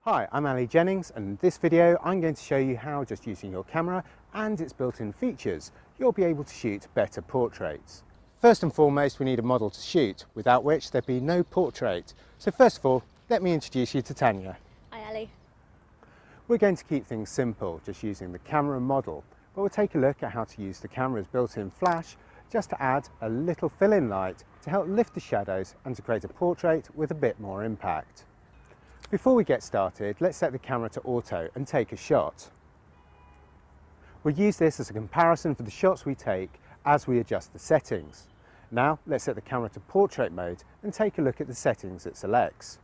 Hi, I'm Ali Jennings, and in this video I'm going to show you how, just using your camera and its built-in features, you'll be able to shoot better portraits. First and foremost, we need a model to shoot, without which there'd be no portrait. So first of all, let me introduce you to Tanya. Hi Ali. We're going to keep things simple, just using the camera and model, but we'll take a look at how to use the camera's built-in flash just to add a little fill-in light to help lift the shadows and to create a portrait with a bit more impact. Before we get started, let's set the camera to auto and take a shot. We'll use this as a comparison for the shots we take as we adjust the settings. Now let's set the camera to portrait mode and take a look at the settings it selects.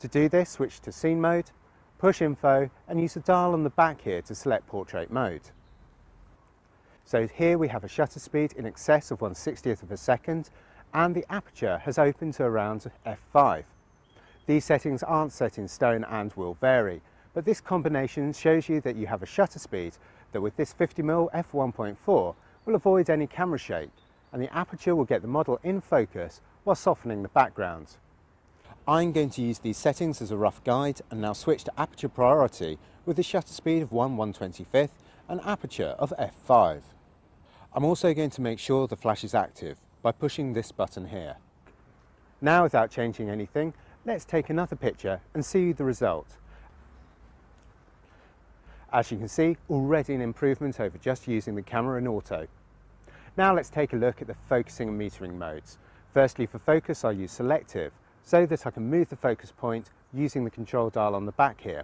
To do this, switch to scene mode, push info and use the dial on the back here to select portrait mode. So here we have a shutter speed in excess of 1/60th of a second and the aperture has opened to around f5. These settings aren't set in stone and will vary, but this combination shows you that you have a shutter speed that with this 50mm f1.4 will avoid any camera shake, and the aperture will get the model in focus while softening the background. I'm going to use these settings as a rough guide and now switch to aperture priority with a shutter speed of 1/125th and aperture of f5. I'm also going to make sure the flash is active by pushing this button here. Now, without changing anything, let's take another picture and see the result. As you can see, already an improvement over just using the camera in auto. Now let's take a look at the focusing and metering modes. Firstly, for focus I'll use selective so that I can move the focus point using the control dial on the back here.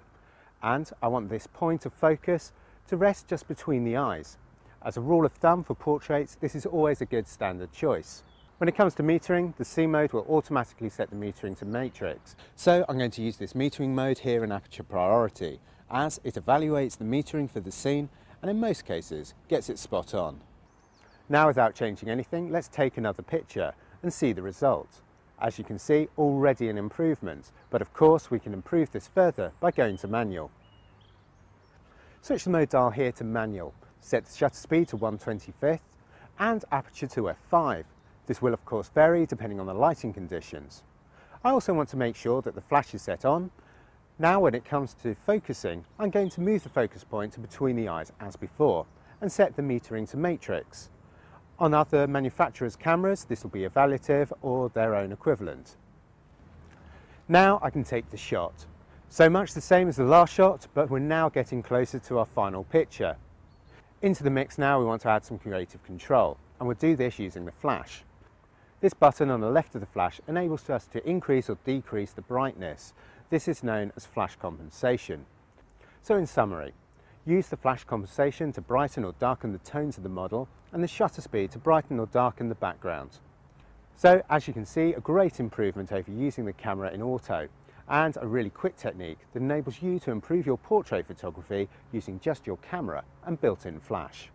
And I want this point of focus to rest just between the eyes. As a rule of thumb for portraits, this is always a good standard choice. When it comes to metering, the scene mode will automatically set the metering to matrix. So I'm going to use this metering mode here in aperture priority, as it evaluates the metering for the scene and in most cases gets it spot on. Now, without changing anything, let's take another picture and see the result. As you can see, already an improvement, but of course we can improve this further by going to manual. Switch the mode dial here to manual, set the shutter speed to 1/25th and aperture to f5. This will of course vary depending on the lighting conditions. I also want to make sure that the flash is set on. Now when it comes to focusing, I'm going to move the focus point to between the eyes as before and set the metering to matrix. On other manufacturers' cameras, this will be evaluative or their own equivalent. Now I can take the shot. So much the same as the last shot, but we're now getting closer to our final picture. Into the mix now we want to add some creative control, and we'll do this using the flash. This button on the left of the flash enables us to increase or decrease the brightness. This is known as flash compensation. So in summary, use the flash compensation to brighten or darken the tones of the model and the shutter speed to brighten or darken the background. So as you can see, a great improvement over using the camera in auto and a really quick technique that enables you to improve your portrait photography using just your camera and built-in flash.